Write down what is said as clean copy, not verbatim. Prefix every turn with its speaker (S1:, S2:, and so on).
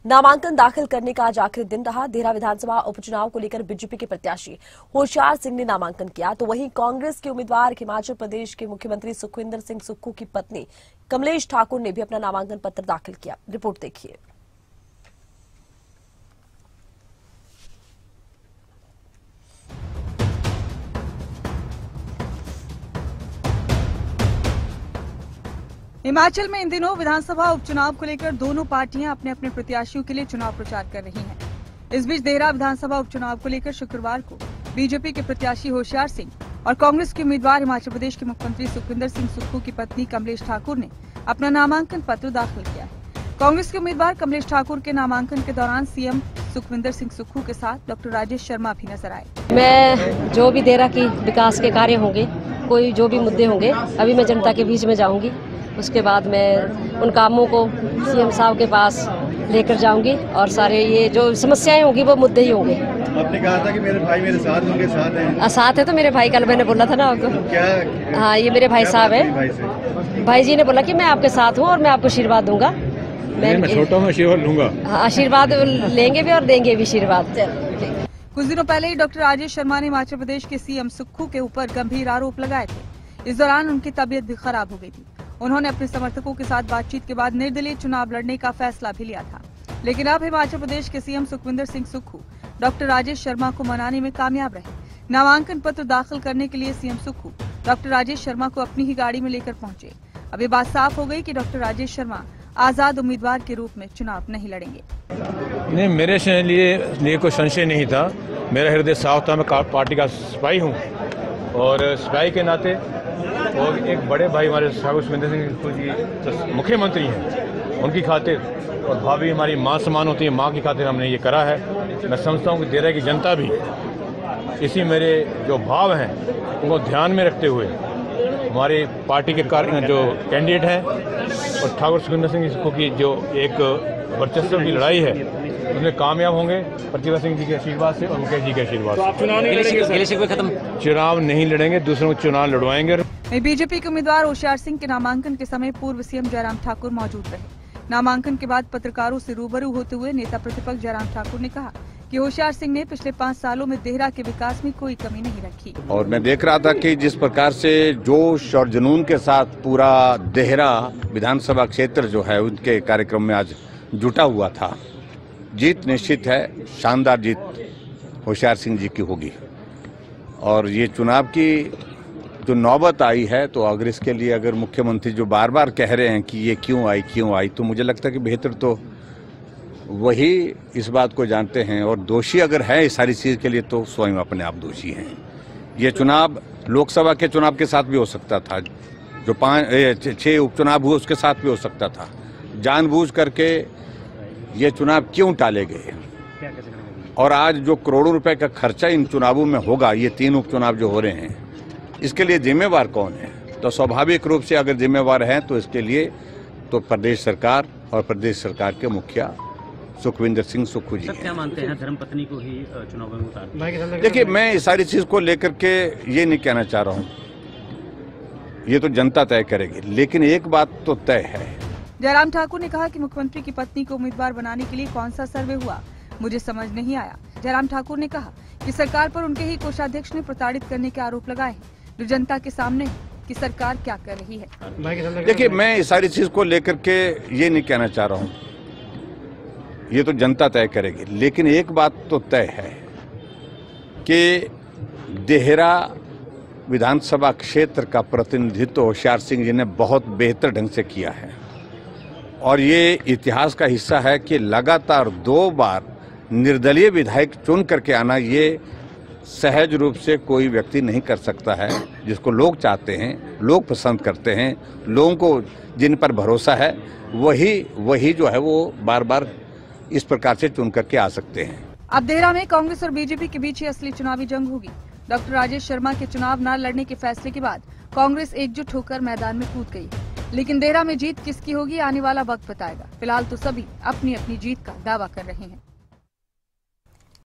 S1: नामांकन दाखिल करने का आज आखिरी दिन रहा। देहरा विधानसभा उपचुनाव को लेकर बीजेपी के प्रत्याशी होशियार सिंह ने नामांकन किया, तो वहीं कांग्रेस के उम्मीदवार हिमाचल प्रदेश के मुख्यमंत्री सुखविंदर सिंह सुक्खू की पत्नी कमलेश ठाकुर ने भी अपना नामांकन पत्र दाखिल किया। रिपोर्ट देखिए।
S2: हिमाचल में इन दिनों विधानसभा उपचुनाव को लेकर दोनों पार्टियां अपने अपने प्रत्याशियों के लिए चुनाव प्रचार कर रही हैं। इस बीच देहरा विधानसभा उपचुनाव को लेकर शुक्रवार को बीजेपी के प्रत्याशी होशियार सिंह और कांग्रेस के उम्मीदवार हिमाचल प्रदेश के मुख्यमंत्री सुखविंदर सिंह सुक्खू की पत्नी कमलेश ठाकुर ने अपना नामांकन पत्र दाखिल किया है। कांग्रेस के उम्मीदवार कमलेश ठाकुर के नामांकन के दौरान सीएम सुखविंदर सिंह सुक्खू के साथ डॉक्टर राजेश शर्मा भी नजर आए।
S3: मैं जो भी देहरा की विकास के कार्य होंगे, कोई जो भी मुद्दे होंगे, अभी मैं जनता के बीच में जाऊंगी। उसके बाद मैं उन कामों को सीएम साहब के पास लेकर जाऊंगी और सारे ये जो समस्याएं होंगी वो मुद्दे ही होंगे।
S4: आपने कहा था कि मेरे भाई मेरे साथ होंगे, साथ हैं?
S3: साथ है तो मेरे भाई, कल मैंने बोला था ना आपको।
S4: क्या?
S3: हाँ, ये मेरे भाई साहब हैं। भाई जी ने बोला कि मैं आपके साथ हूँ और मैं आपको आशीर्वाद दूंगा।
S4: मैं छोटा हूँ, आशीर्वाद लूंगा।
S3: हाँ, आशीर्वाद लेंगे भी और देंगे भी आशीर्वाद।
S2: कुछ दिनों पहले ही डॉक्टर राजेश शर्मा ने हिमाचल प्रदेश के सीएम सुक्खू के ऊपर गंभीर आरोप लगाए थे। इस दौरान उनकी तबीयत भी खराब हो गई थी। उन्होंने अपने समर्थकों के साथ बातचीत के बाद निर्दलीय चुनाव लड़ने का फैसला भी लिया था। लेकिन अब हिमाचल प्रदेश के सीएम सुखविंदर सिंह सुक्खू डॉक्टर राजेश शर्मा को मनाने में कामयाब रहे। नामांकन पत्र दाखिल करने के लिए सीएम सुक्खू डॉक्टर राजेश शर्मा को अपनी ही गाड़ी में लेकर पहुंचे। अब ये बात साफ हो गई कि डॉक्टर राजेश शर्मा आजाद उम्मीदवार के रूप में चुनाव नहीं लड़ेंगे।
S5: नहीं, मेरे लिए कोई संशय नहीं था। मेरा हृदय साफ था। मैं पार्टी का सिपाही हूँ और सिपाही के नाते और एक बड़े भाई हमारे सुखविंदर सिंह जी मुख्यमंत्री हैं, उनकी खातिर और भाभी हमारी माँ समान होती है, माँ की खातिर हमने ये करा है। मैं समझता हूँ कि देहरा की जनता भी इसी मेरे जो भाव हैं उनको ध्यान में रखते हुए हमारी पार्टी के जो कैंडिडेट हैं और ठाकुर सुखविंदर सिंह सुक्खू की जो एक वर्चस्व की लड़ाई है उसमें कामयाब होंगे प्रतिभा सिंह जी के आशीर्वाद से और मुकेश जी के आशीर्वाद से। चुनाव नहीं लड़ेंगे, दूसरों को चुनाव लड़वाएंगे।
S2: बीजेपी के उम्मीदवार होशियार सिंह के नामांकन के समय पूर्व सीएम जयराम ठाकुर मौजूद रहे। नामांकन के बाद पत्रकारों से रूबरू होते हुए नेता प्रतिपक्ष जयराम ठाकुर ने कहा कि होशियार सिंह ने पिछले 5 सालों में देहरा के विकास में कोई कमी नहीं रखी।
S6: और मैं देख रहा था कि जिस प्रकार से जोश और जुनून के साथ पूरा देहरा विधानसभा क्षेत्र जो है उनके कार्यक्रम में आज जुटा हुआ था। जीत निश्चित है, शानदार जीत होशियार सिंह जी की होगी। और ये चुनाव की जो नौबत आई है, तो अगर इसके लिए अगर मुख्यमंत्री जो बार बार कह रहे हैं कि ये क्यों आई, तो मुझे लगता है कि बेहतर तो वही इस बात को जानते हैं। और दोषी अगर है इस सारी चीज़ के लिए तो स्वयं अपने आप दोषी हैं। ये चुनाव लोकसभा के चुनाव के साथ भी हो सकता था, जो 6 उपचुनाव हुए उसके साथ भी हो सकता था। जानबूझ करके ये चुनाव क्यों टाले गए? और आज जो करोड़ों रुपए का खर्चा इन चुनावों में होगा, ये 3 उपचुनाव जो हो रहे हैं, इसके लिए जिम्मेवार कौन है? तो स्वाभाविक रूप से अगर जिम्मेवार हैं तो इसके लिए तो प्रदेश सरकार और प्रदेश सरकार के मुखिया सुखविंदर सिंह सुक्खू जी।
S7: क्या मानते हैं धर्मपत्नी को ही चुनाव में उतार?
S6: देखिए, मैं इस सारी चीज को लेकर के ये नहीं कहना चाह रहा हूँ, ये तो जनता तय करेगी। लेकिन एक बात तो तय है।
S2: जयराम ठाकुर ने कहा कि मुख्यमंत्री की पत्नी को उम्मीदवार बनाने के लिए कौन सा सर्वे हुआ, मुझे समझ नहीं आया। जयराम ठाकुर ने कहा कि सरकार पर उनके ही कोषाध्यक्ष ने प्रताड़ित करने के आरोप लगाए हैं, जो जनता के सामने है कि सरकार क्या कर रही है।
S6: देखिए, मैं इस सारी चीज को लेकर के ये नहीं कहना चाह रहा हूँ, ये तो जनता तय करेगी। लेकिन एक बात तो तय है कि देहरा विधानसभा क्षेत्र का प्रतिनिधित्व होशियार सिंह जी ने बहुत बेहतर ढंग से किया है। और ये इतिहास का हिस्सा है कि लगातार 2 बार निर्दलीय विधायक चुन करके आना, ये सहज रूप से कोई व्यक्ति नहीं कर सकता है। जिसको लोग चाहते हैं, लोग पसंद करते हैं, लोगों को जिन पर भरोसा है, वही जो है वो बार बार इस प्रकार से चुन करके आ सकते हैं।
S2: अब देहरा में कांग्रेस और बीजेपी के बीच ही असली चुनावी जंग होगी। डॉक्टर राजेश शर्मा के चुनाव न लड़ने के फैसले के बाद कांग्रेस एकजुट होकर मैदान में कूद गई। लेकिन देहरा में जीत किसकी होगी, आने वाला वक्त बताएगा। फिलहाल तो सभी अपनी अपनी जीत का दावा कर रहे हैं।